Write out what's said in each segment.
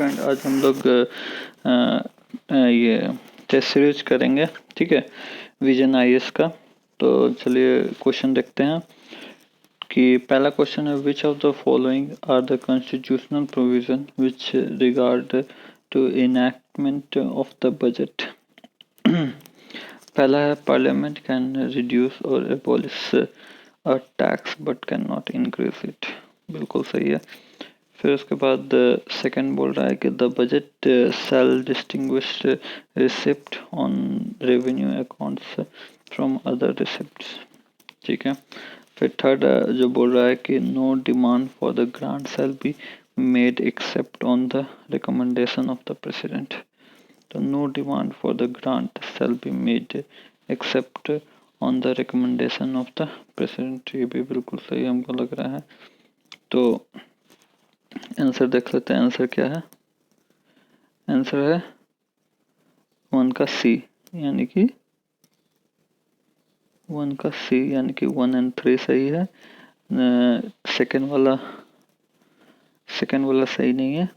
Friend, आज हम लोग ये टेस्ट सीरीज करेंगे। ठीक है, विजन आईएएस का। तो चलिए क्वेश्चन देखते हैं कि पहला क्वेश्चन है, which of the following are the constitutional provision which regard to enactment of the budget. पहला है, पार्लियामेंट कैन रिड्यूस और abolish a tax but can not increase it. बिल्कुल सही है। फिर उसके बाद सेकंड बोल रहा है कि the budget shall distinguish receipt on revenue accounts from other receipts. ठीक है। फिर थर्ड जो बोल रहा है कि no demand for the grant shall be made except on the recommendation of the president. तो no demand for the grant shall be made except on the recommendation of the president. ये भी बिल्कुल सही हमको लग रहा है। तो आंसर देख लेते हैं। आंसर क्या है? आंसर है 1 का सी, यानी कि 1 का सी, यानी कि 1 और 3 सही है। सेकंड वाला सही नहीं है,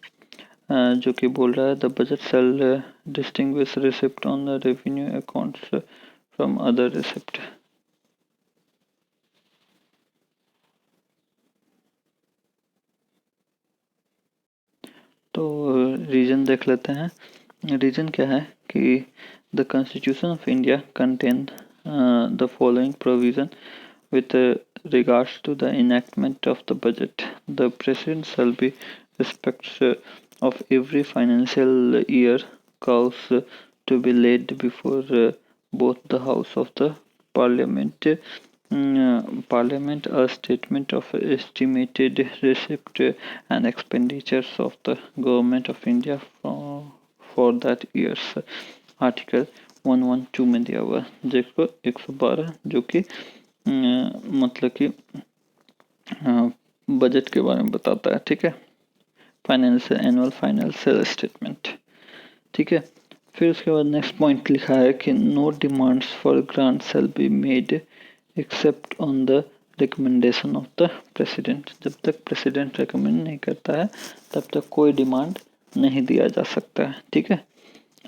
जो कि बोल रहा है the budget shall distinguish receipt on the revenue accounts from other receipt. तो रीजन देख लेते हैं। रीजन क्या है कि the constitution of India contain the following provision with regards to the enactment of the budget. The president shall be respects of every financial year calls to be laid before both the house of the parliament. Parliament a statement of estimated receipt and expenditures of the government of India for that year's article 112 में दिया हुआ है, जिसको 112 जो कि मतलब कि budget के बारे में बताता है। ठीक है, फाइनेंशियल एनुअल फाइनेंशियल स्टेटमेंट। ठीक है। फिर उसके बाद नेक्स्ट पॉइंट लिखा है कि no demands for grant shall be made except on the recommendation of the president. जब तक प्रेसिडेंट रिकमेंड नहीं करता है तब तक कोई डिमांड नहीं दिया जा सकता है। ठीक है,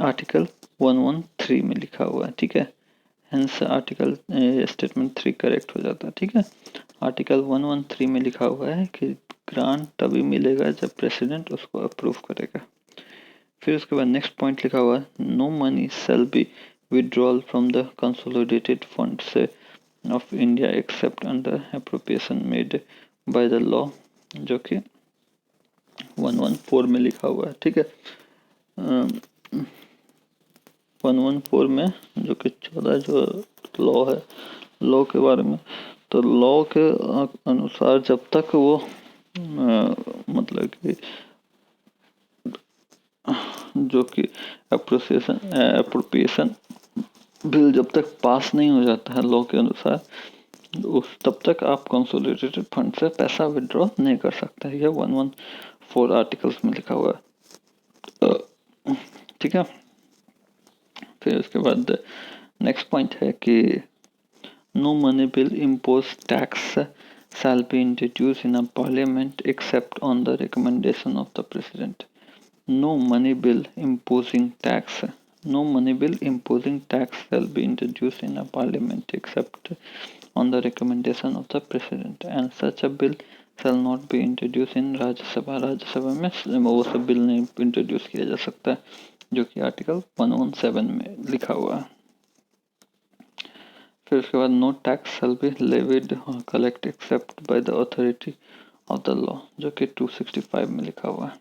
आर्टिकल 113 में लिखा हुआ है। ठीक है, हेंस आर्टिकल स्टेटमेंट 3 करेक्ट हो जाता है। ठीक है, आर्टिकल 113 में लिखा हुआ है कि ग्रांट तभी मिलेगा जब प्रेसिडेंट उसको अप्रूव करेगा। फिर उसके बाद नेक्स्ट पॉइंट लिखा हुआ है, no money shall be withdrawal from the consolidated funds of India except under appropriation made by the law, जो कि 114 में लिखा हुआ है। ठीक है, 114 में जो कि 14 जो लॉ है, लॉ के बारे में, तो लॉ के अनुसार जब तक वो मतलब कि जो कि अप्रोप्रिएशन बिल जब तक पास नहीं हो जाता है लॉ के अनुसार, उस तब तक आप कंसोलिडेटेड फंड से पैसा विड्रॉ नहीं कर सकते। यह 114 आर्टिकल्स में लिखा हुआ है। ठीक है। फिर उसके बाद नेक्स्ट पॉइंट है कि no money bill impose tax shall be introduced in a parliament except on the recommendation of the president. No money bill imposing tax shall be introduced in a parliament except on the recommendation of the president, and such a bill shall not be introduced in राज्य सभा में वो सब bill नहीं introduce किया जा सकता है, जो कि आर्टिकल 117 में लिखा हुआ है। फिर उसके बाद no tax shall be levied और collect except by the authority of the law, जो कि 265 में लिखा हुआ है।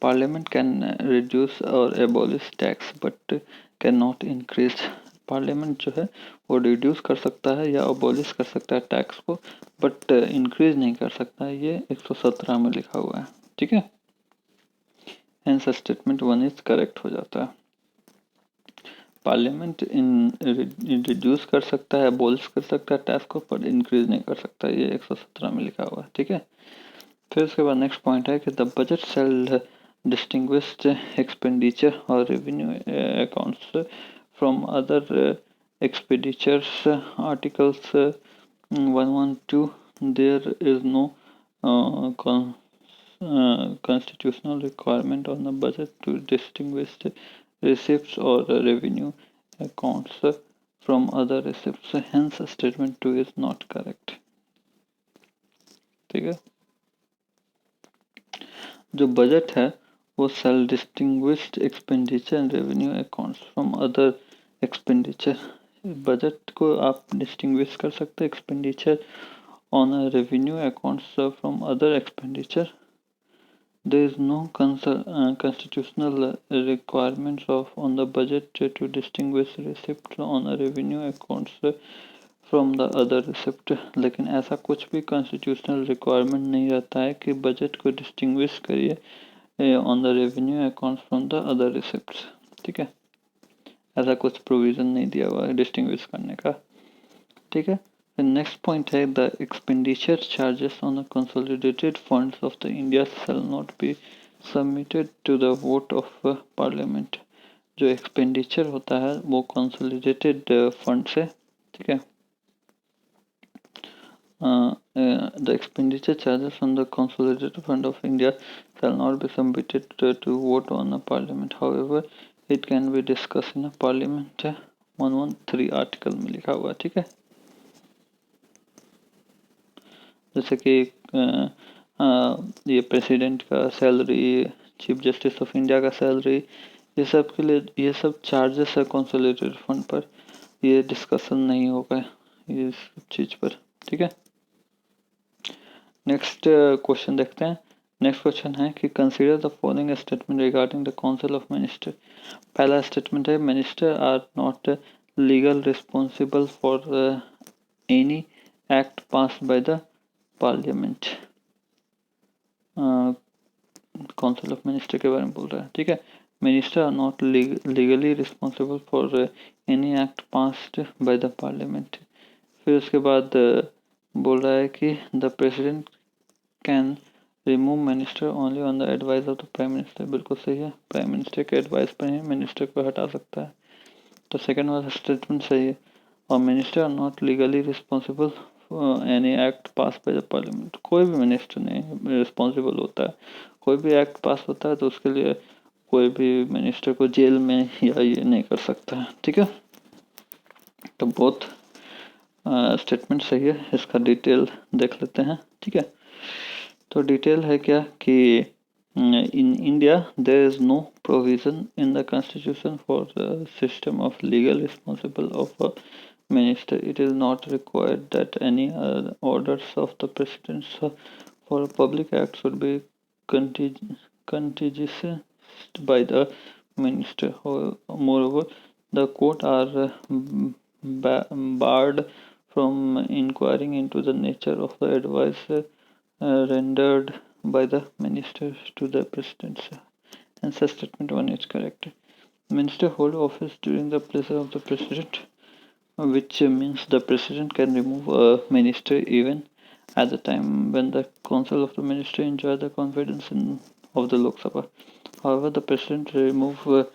पार्लियामेंट कैन रिड्यूस और abolish tax but can not increase. Parliament जो है वो रिड्यूस कर सकता है या अबॉलिश कर सकता है टैक्स को, बट इंक्रीज नहीं कर सकता है। ये 117 में लिखा हुआ है। ठीक है, हेंस स्टेटमेंट 1 इज करेक्ट हो जाता है। पार्लियामेंट रिड्यूस कर सकता है, अबॉलिश कर सकता है टैक्स को, पर इंक्रीज नहीं कर सकता। ये 117 में लिखा हुआ है। ठीक है। फिर उसके बाद नेक्स्ट पॉइंट है कि the budget shall distinguish expenditure और revenue accounts from other expenditures. Articles 112 there is no constitutional requirement on the budget to distinguish the receipts or revenue accounts from other receipts. Hence, statement 2 is not correct. ठीक है, जो budget है वो shall distinguished expenditure and revenue accounts from other expenditure. Budget को आप distinguish कर सकते हैं expenditure on revenue accounts from other expenditure. There is no constitutional requirements of on the budget to distinguish receipts on a revenue accounts from the other receipt. लेकिन ऐसा कुछ भी constitutional requirement नहीं रहता है कि बजट को distinguish करिए on the revenue accounts from the other receipts. ठीक है, ऐसा कुछ provision नहीं दिया हुआ है distinguish करने का. ठीक है. The next point है the expenditure charges on the consolidated funds of the India shall not be submitted to the vote of parliament. जो expenditure होता है वो consolidated fund से, ठीक है. The expenditure charges on the consolidated fund of India shall not be submitted to vote on a parliament. However, it can be discussed in a parliament. 113 article में लिखा हुआ है. ठीक है, जैसे कि ये प्रेसिडेंट का salary, chief justice of India का सैलरी, ये सब के लिए ये सब चार्जेस है कंसोलिडेटेड फंड पर. ये डिस्कशन नहीं होगा ये सब चीज़ पर. ठीक है, नेक्स्ट क्वेश्चन देखते हैं. नेक्स्ट क्वेश्चन है कि consider the following statement regarding the council of minister. पहला स्टेटमेंट है minister are not legal responsible for any act pass by the parliament. Council of minister के बारे में बोल रहा है. ठीक है, minister are not legally responsible for any act passed by the parliament. फिर उसके बाद बोल रहा है कि the president can remove minister only on the advice of the prime minister. बिल्कुल सही है, प्राइम मिनिस्टर के एडवाइस पर ही मिनिस्टर को हटा सकता है. तो सेकेंड वाला स्टेटमेंट सही है. और minister are not legally responsible any act pass by the parliament. कोई भी मिनिस्टर नहीं रिस्पॉन्सिबल होता है. कोई भी एक्ट पास होता है तो उसके लिए कोई भी मिनिस्टर को जेल में या ये नहीं कर सकता है. ठीक है, तो बोथ स्टेटमेंट सही है. इसका डिटेल देख लेते हैं. ठीक है, तो डिटेल है क्या कि in India there is no provision in the constitution for the system of legal responsible of a minister. It is not required that any orders of the president for a public act should be contingent by the minister. Moreover, the court are barred from inquiring into the nature of the advice rendered by the minister to the president. Answer statement 1 is correct. Minister hold office during the pleasure of the president, which means the president can remove a minister even at the time when the council of the minister enjoy the confidence of the Lok Sabha. However, the president remove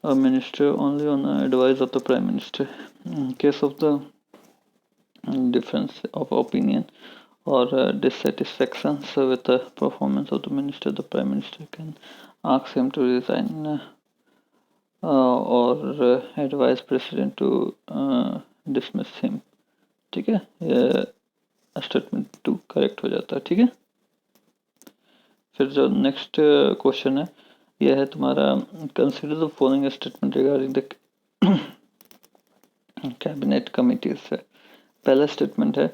a minister only on advice of the prime minister. In case of the difference of opinion or dissatisfaction with the performance of the minister, the prime minister can ask him to resign or advise president to dismiss him. ठीक है, ये statement 2 correct हो जाता है. ठीक है, फिर जो नेक्स्ट क्वेश्चन है यह है तुम्हारा consider the following statement regarding the cabinet committees. पहला स्टेटमेंट है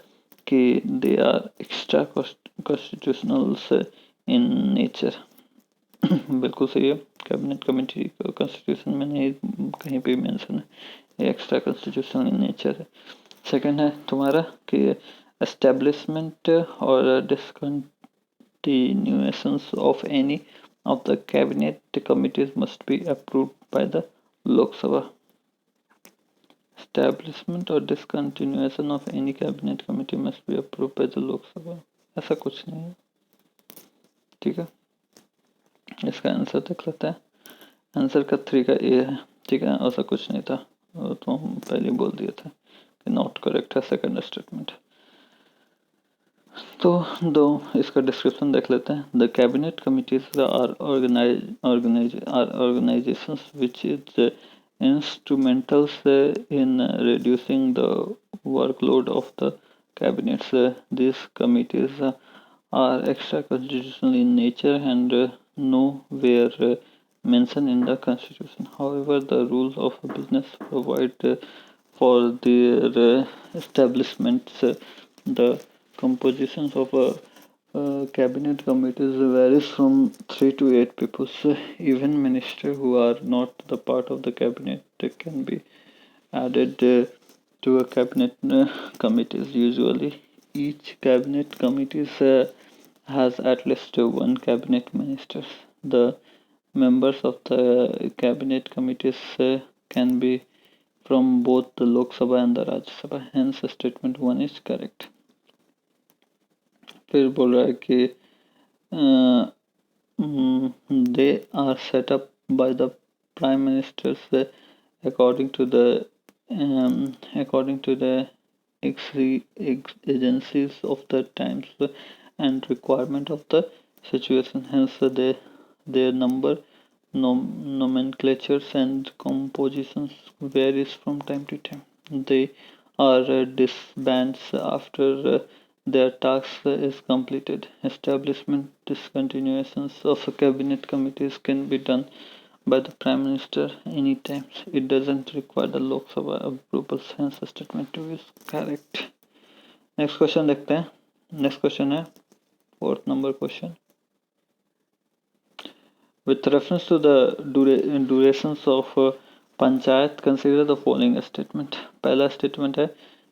कि they are extra constitutionals in nature. बिल्कुल सही है, कैबिनेट कमेटी को कॉन्स्टिट्यूशन में नहीं कहीं पे मेंशन है, ये एक्स्ट्रा कॉन्स्टिट्यूशनल इन नेचर है. सेकंड है तुम्हारा कि एस्टेब्लिशमेंट और discontinuations of any of the cabinet committees must be approved by the Lok Sabha. Establishment or discontinuation of any cabinet committee must be approved by the Lok Sabha. ऐसा कुछ नहीं है. ठीक है, इसका आंसर देख लेते हैं. आंसर का 3 का ए है. ठीक है, ऐसा कुछ नहीं था, तो हम पहले बोल दिए थे कि नॉट करेक्ट है सेकंड स्टेटमेंट. तो दो इसका डिस्क्रिप्शन देख लेते हैं. The cabinet committees are organizations which is instrumentals in reducing the workload of the cabinets. These committees are extra constitutional in nature and nowhere mentioned in the constitution. However, the rules of business provide for their establishments. The compositions of a cabinet committees varies from 3 to 8 people. So even ministers who are not the part of the cabinet can be added to a cabinet committees. Usually, each cabinet committees has at least one cabinet minister. The members of the cabinet committees can be from both the Lok Sabha and the Rajya Sabha. Hence, statement 1 is correct. फिर बोल रहा है कि they are set up by the prime ministers according to the agencies of the times and requirement of the situation. Hence, their number, nomenclatures and compositions varies from time to time. They are disbands after their task is completed. Establishment discontinuations of cabinet committees can be done by the Prime Minister anytime. It doesn't require the Lok Sabha approval. Hence, statement 2 is correct. Next question देखते हैं. Next question है 4th number question. With reference to the durations of panchayat, consider the following statement. पहला statement है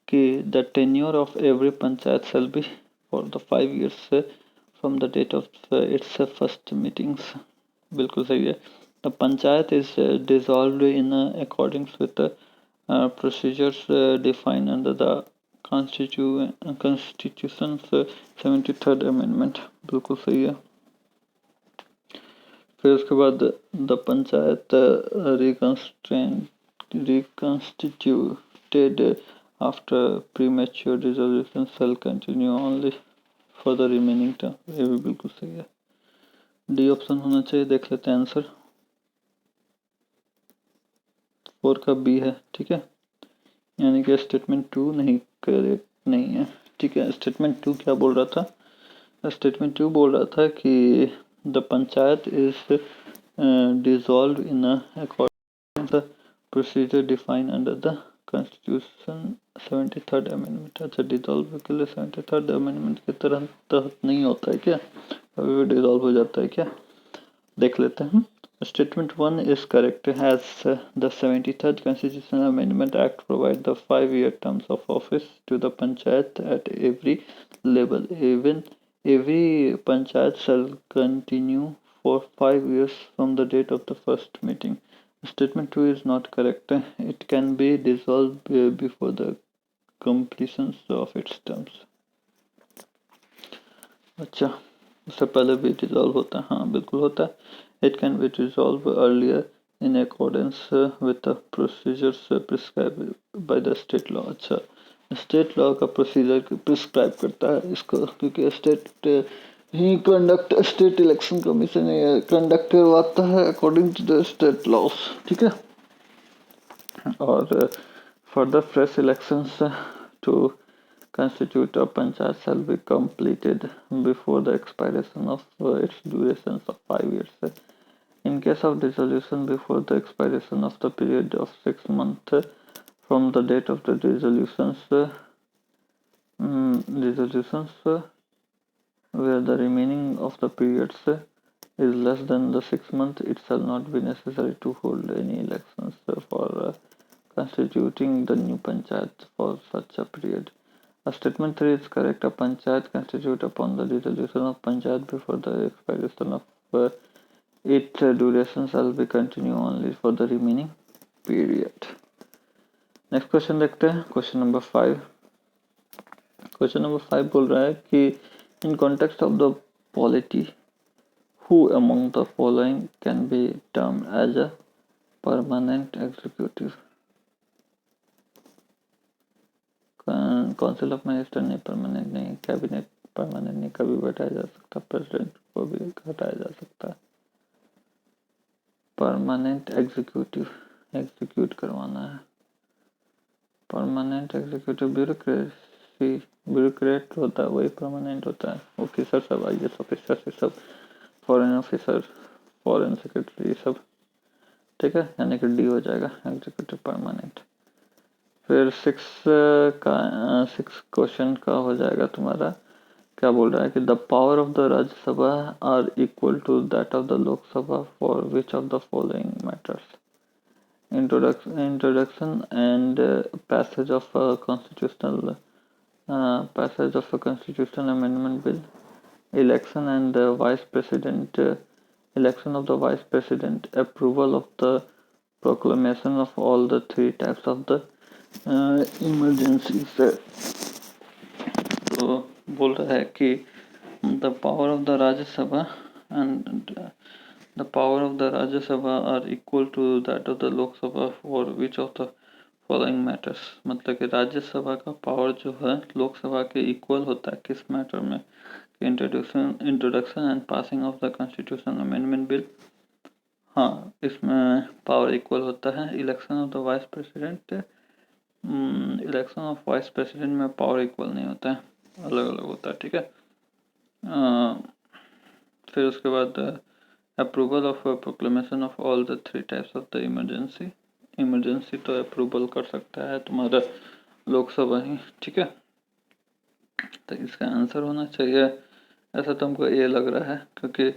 कि the tenure of every panchayat shall be for the 5 years from the date of its first meetings. बिल्कुल सही है. The panchayat is dissolved in accordance with the procedures defined under the Constitution's 73rd Amendment. बिल्कुल सही है. फिर उसके बाद the panchayat reconstituted after premature dissolution shall continue only for the remaining term. ये भी बिल्कुल सही है. डी ऑप्शन होना चाहिए. देख लेते हैं आंसर. 4 का बी है. ठीक है, यानी कि स्टेटमेंट 2 नहीं करेक्ट नहीं है. ठीक है, स्टेटमेंट 2 क्या बोल रहा था? स्टेटमेंट 2 बोल रहा था कि the panchayat is dissolved in according to the procedure defined under the Constitution 73rd Amendment. अच्छा, डिजॉल्व के लिए 73rd अमेंडमेंट के तहत नहीं होता है क्या? कभी भी डिजॉल्व हो जाता है क्या? देख लेते हैं. Statement 1 is correct as the 73rd Constitutional Amendment Act provides the 5-year terms of office to the panchayat at every level. Even every panchayat shall continue for 5 years from the date of the first meeting. Statement 2 is not correct. It can be dissolved before the completion of its terms. अच्छा, उससे पहले भी dissolve होता है? हाँ, बिल्कुल होता है. It can be dissolved earlier in accordance with the procedures prescribed by the state law. अच्छा, स्टेट लॉ का प्रोसीजर प्रिस्क्राइब करता है इसको, क्योंकि स्टेट ही conduct state election commission conduct करवाता है according to the state laws. ठीक है, और further fresh elections to constitute a panchayat shall be completed before the expiration of its durations of 5 years. In case of dissolution before the expiration of the period of 6 months from the date of the resolutions where the remaining of the periods is less than the 6 months, it shall not be necessary to hold any elections for constituting the new panchayat for such a period. Statement 3 is correct. A panchayat constituted upon the dissolution of panchayat before the expiration of its duration shall be continue only for the remaining period. Next question देखते हैं. Question number 5. Question number 5 बोल रहा है कि in context of the polity who among the following can be termed as a permanent executive? Council of minister नहीं, permanent नहीं. Cabinet permanent नहीं, कभी बैठाया जा सकता, प्रेसिडेंट को भी हटाया जा सकता है। परमानेंट एग्जीक्यूटिव एग्जीक्यूट करवाना है, परमानेंट एग्जीक्यूटिव ब्यूरोक्रेट होता है, वही परमानेंट होता है। ऑफिसर सब, IAS ऑफिसर से सब, फॉरेन ऑफिसर, फॉरेन सेक्रेटरी सब, ठीक है, यानी कि डी हो जाएगा एग्जीक्यूटिव परमानेंट। फिर सिक्स क्वेश्चन का हो जाएगा तुम्हारा, क्या बोल रहा है कि the power of the Rajya Sabha are equal to that of the Lok Sabha for which of the following matters. Introduction and passage of a constitutional amendment bill, election and vice president, election of the vice president, approval of the proclamation of all the three types of the emergencies। तो बोल रहा है कि the power of the Rajya Sabha and the power of the Rajya Sabha are equal to that of the Lok Sabha for which of the following matters। मतलब कि राज्यसभा का power जो है लोकसभा के इक्वल होता है किस मैटर में, introduction and passing of the constitutional amendment bill. हाँ, इसमें पावर इक्वल होता है। Election of the vice president, election of vice president में पावर इक्वल नहीं होता है, अलग अलग होता है, ठीक है। फिर उसके बाद approval of proclamation of all the three types of the emergency तो अप्रूवल कर सकता है तुम्हारा लोकसभा ही, ठीक है। तो इसका आंसर होना चाहिए, ऐसा तो हमको ये लग रहा है, क्योंकि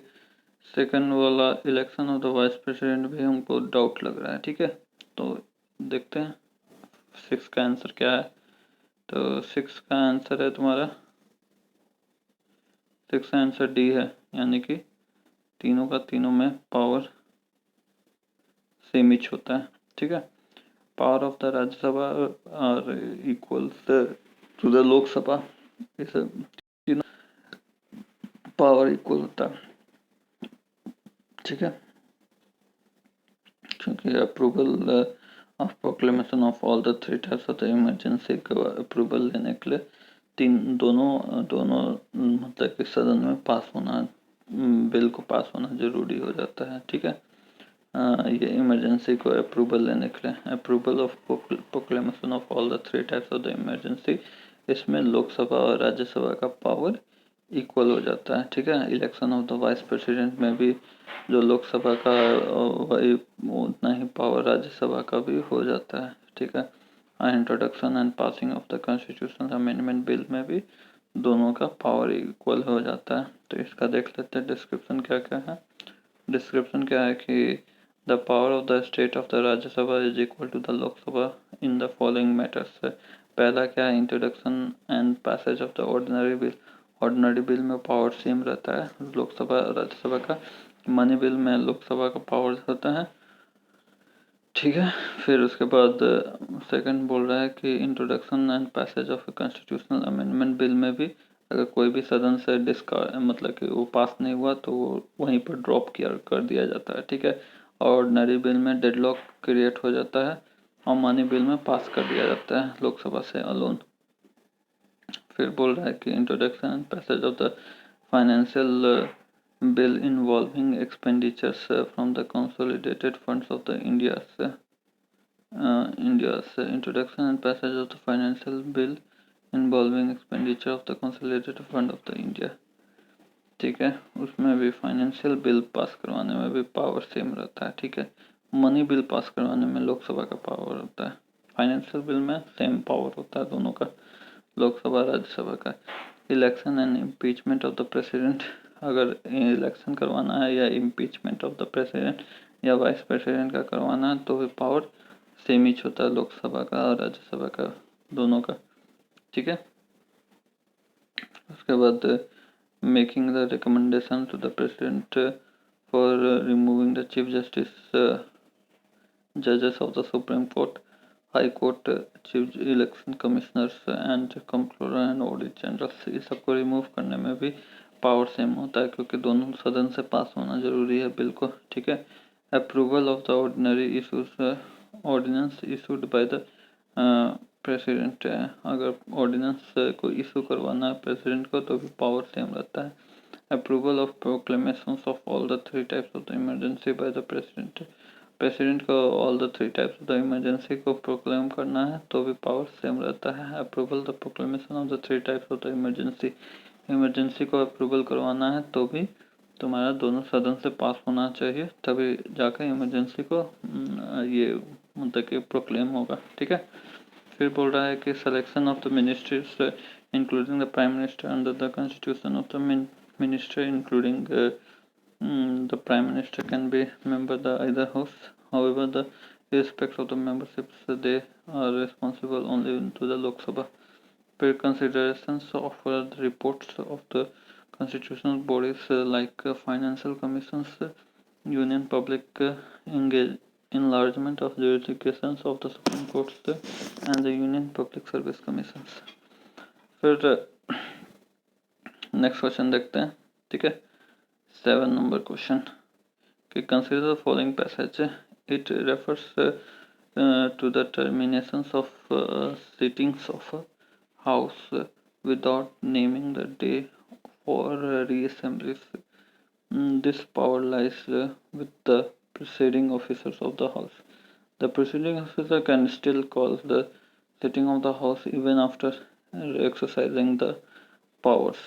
सेकंड वाला election of the vice president भी हमको डाउट लग रहा है, ठीक है। तो देखते हैं 6 का आंसर क्या है। तो 6 का आंसर है तुम्हारा, 6 का आंसर डी है, यानी कि तीनों का तीनों में पावर सेम इच होता है, ठीक है। Power of the Rajya Sabha are equals to the Lok Sabha, इस तीनों पावर इक्वल होता है, ठीक है। क्योंकि approval of proclamation of all the three types of the emergency का अप्रूवल लेने के लिए दोनों मतलब कि सदन में पास होना, बिल को पास होना जरूरी हो जाता है, ठीक है। ये इमरजेंसी को अप्रूवल लेने के लिए, approval of proclamation of all the three types of the emergency, इसमें लोकसभा और राज्यसभा का पावर इक्वल हो जाता है, ठीक है। Election of the vice president में भी जो लोकसभा का वही उतना ही पावर राज्यसभा का भी हो जाता है, ठीक है। Introduction and passing of the constitutional amendment bill में भी दोनों का पावर इक्वल हो जाता है। तो इसका देख लेते हैं डिस्क्रिप्शन क्या क्या है। डिस्क्रिप्शन क्या है कि the power of the state of the Rajya Sabha is equal to the Lok Sabha in the following matters. पहला क्या है, introduction and passage of the ordinary bill. Ordinary bill में पावर सेम रहता है लोकसभा राज्यसभा का, मनी बिल में लोकसभा का पावर होता है, ठीक है। फिर उसके बाद सेकंड बोल रहा है कि introduction and passage of constitutional amendment bill में भी अगर कोई भी सदन से डिस्कार्ड मतलब कि वो पास नहीं हुआ तो वो वहीं पर ड्रॉप किया कर दिया जाता है, ठीक है। ऑर्डिनरी बिल में डेडलॉक क्रिएट हो जाता है और मनी बिल में पास कर दिया जाता है लोकसभा से अलोन। फिर बोल रहा है कि introduction and passage of the financial bill involving expenditures from the consolidated funds of the India's introduction and passage of the financial bill involving expenditure of the consolidated fund of the India, ठीक है। उसमें भी financial bill pass करवाने में भी power same रहता है, ठीक है। मनी बिल पास करवाने में लोकसभा का पावर होता है, फाइनेंशियल बिल में सेम पावर होता है दोनों का, लोकसभा राज्यसभा का। Election and impeachment of the president, अगर इलेक्शन करवाना है या इम्पीचमेंट ऑफ द प्रेसिडेंट या वाइस प्रेसिडेंट का करवाना है तो भी पावर सेम ही होता है लोकसभा का और राज्यसभा का, दोनों का, ठीक है। उसके बाद making the recommendation to the president for removing the chief justice जजेस of the supreme court, high court, chief election commissioners and controller and audit general, ये सबको रिमूव करने में भी पावर सेम होता है क्योंकि दोनों सदन से पास होना जरूरी है बिल को, ठीक है। Approval of the ordinary issues ordinance issued by the president है, अगर ऑर्डिनेंस को इशू करवाना है प्रेसिडेंट को तो भी पावर सेम रहता है। Approval of proclamations of all the 3 types of the emergency by the president, president को all the 3 types of the emergency को प्रोक्लेम करना है तो भी पावर सेम रहता है। Approval the proclamation of the 3 types of the emergency, emergency को approval करवाना है तो भी तुम्हारा दोनों सदन से पास होना चाहिए, तभी जाकर इमरजेंसी को ये मतलब कि प्रोक्लेम होगा। ठीक है, फिर बोल रहा है कि selection of the ministries including the prime minister under the constitution of the minister including the prime minister can be member the either house, however the irrespective of the memberships they are responsible only to the Lok Sabha. Per considerations of the reports of the constitutional bodies like financial commissions, union public engage enlargement of jurisdictions of the Supreme Courts and the union public service commissions. फिर next question देखते हैं। ठीक है, 7 number question कि consider the following passage, it refers to the terminations of sittings of a house without naming the day for reassemblies. This power lies with the presiding officers of the house. The presiding officer can still call the sitting of the house even after exercising the powers.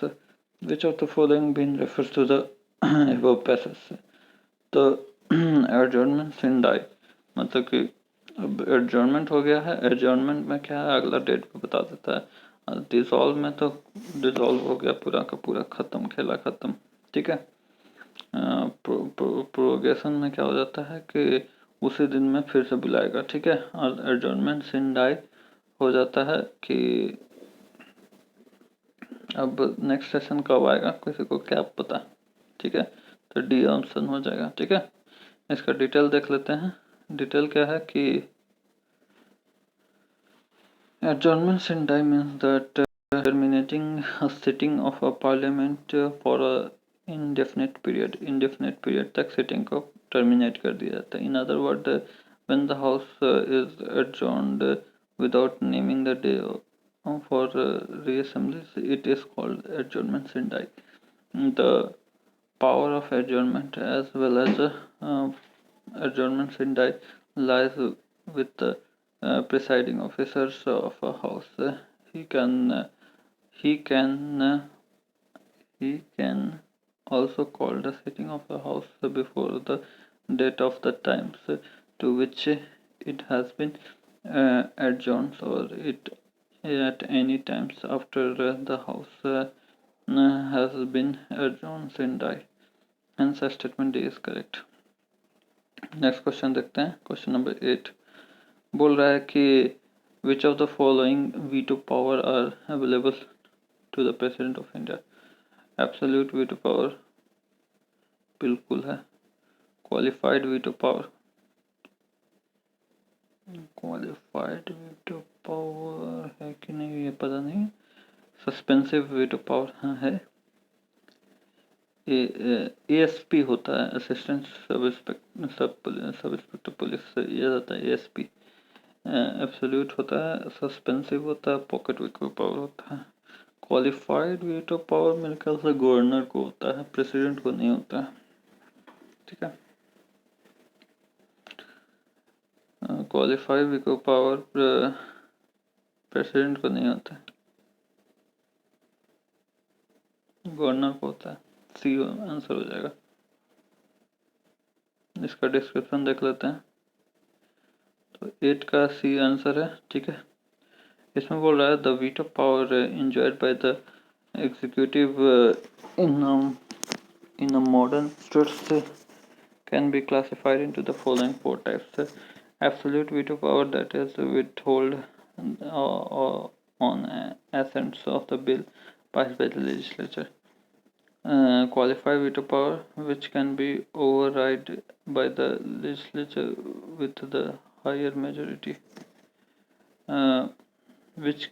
Which of the following being refers to the above passage? तो adjournment इन die मतलब कि अब adjournment हो गया है, adjournment में क्या है अगला डेट पे बता देता है। डिसॉल्व में तो डिसॉल्व हो गया पूरा का पूरा खत्म, खेला खत्म। ठीक है, प्रोगेशन में क्या हो जाता है कि उसी दिन में फिर से बुलाएगा। ठीक है, और एडजॉर्नमेंट इन डाई हो जाता है कि अब नेक्स्ट सेशन कब आएगा किसी को क्या पता। ठीक है, तो डी ऑप्शन हो जाएगा। ठीक है, इसका डिटेल देख लेते हैं। डिटेल क्या है कि adjournment in die means that terminating a sitting of a parliament for a indefinite period तक sitting को terminate कर दिया जाता है। In other words, when the house is adjourned without naming the day for reassemblies, it is called adjournment in die. The power of adjournment as well as adjournment in die lies with the presiding officers of a house. He can he can also call the sitting of a house before the date of the times to which it has been adjourned, or it at any times after the house has been adjourned in die. Answer statement D is correct. Next question देखते हैं, question number 8 बोल रहा है कि which of the following veto power are available to the president of India. Absolute veto power बिल्कुल है, qualified veto power, qualified veto power है कि नहीं ये पता नहीं। सस्पेंसिव वीटो पावर हाँ है। एएसपी होता है, असिस्टेंट सब इंस्पेक्टर पुलिस, ये रहता है एएसपी। एब्सोल्यूट होता है, सस्पेंसिव होता है, पॉकेट वीटो पावर होता है। क्वालिफाइड वीटो पावर मेरे ख्याल से गवर्नर को होता है, प्रेसिडेंट को नहीं होता है। ठीक है, क्वालिफाइड वीटो पावर प्रेसिडेंट को नहीं होता है, गवर्नर को होता है। सी आंसर हो जाएगा। इसका डिस्क्रिप्शन देख लेते हैं, तो 8 का सी आंसर है। ठीक है, इसमें बोल रहा है the veto power enjoyed by the executive in a modern states can be classified into the following 4 types. Absolute veto power, that is withhold on assents of the bill passed by the legislature. Qualified veto power, which can be override by the legislature with the higher majority, which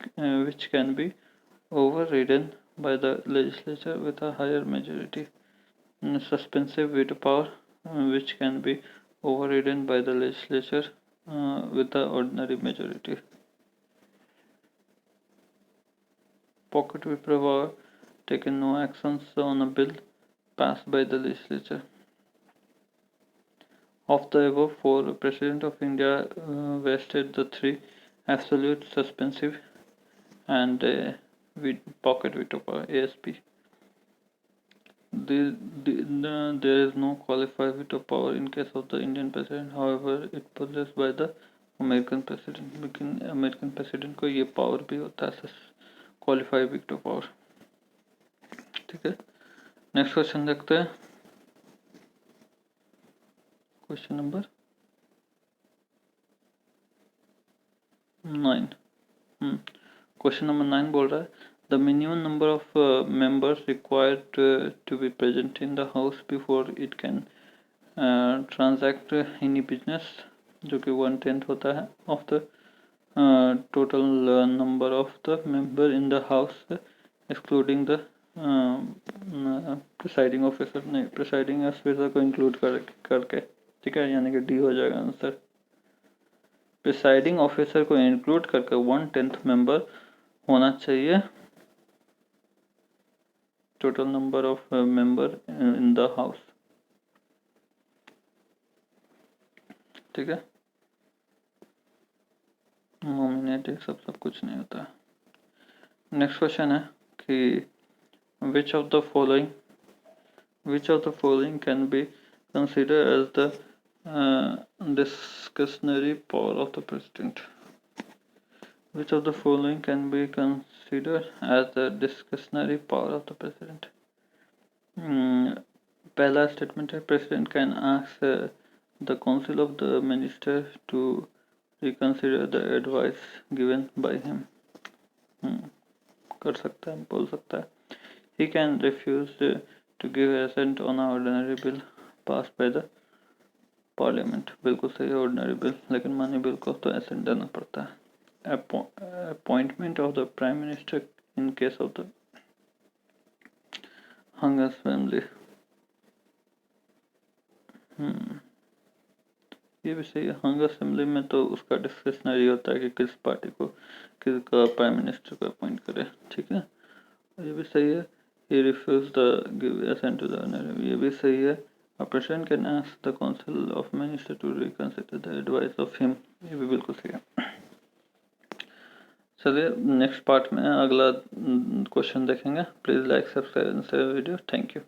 can be overridden by the legislature with a higher majority. Suspensive veto power, which can be overridden by the legislature with the ordinary majority. pocket whistleblower taken no actions on a bill passed by the legislature. Of the above four, President of India vested the three absolute, suspensive, and pocket veto power (ASP). There is no qualified veto power in case of the Indian president. However, it possessed by the American president. लेकिन American president को ये power भी होता है, qualified veto power. ठीक है, next question देखते हैं. Question number 9. क्वेश्चन नंबर 9 बोल रहा है the minimum number of members required to be present in the house before it can transact any business, जो कि 1/10 होता है of the total number of the member in the house excluding the presiding officer. नहीं, presiding officer को include करके. ठीक है, यानी कि डी हो जाएगा आंसर. प्रिसाइडिंग ऑफिसर को इंक्लूड करके 1/10 मेंबर होना चाहिए total number of member in the house. ठीक है, नॉमिनेटिव सब कुछ नहीं होता है. नेक्स्ट क्वेश्चन है कि which of the following can be consider as the discretionary power of the president. Which of the following can be considered as the discretionary power of the president? पहला statement है president can ask the council of the minister to reconsider the advice given by him. कर सकता है, बोल सकता है. He can refuse to give assent on an ordinary bill passed by the parliament. बिल्कुल सही, ऑर्डिनरी बिल, लेकिन money bill को तो एसेंट देना पड़ता है. Appointment of the prime minister in case of the hunger assembly. ये भी सही है. हंगर असेंबली में तो उसका डिस्क्रिशनरी होता है कि किस पार्टी को किसका प्राइम मिनिस्टर को अपॉइंट करे. ठीक है, ये भी सही है. he refused the give assent to the ordinary. ये भी सही है. A president can ask the council of minister to reconsider the advice of him. ये भी बिल्कुल सही है. चलिए नेक्स्ट पार्ट में अगला क्वेश्चन देखेंगे. Please like, subscribe and share video. Thank you.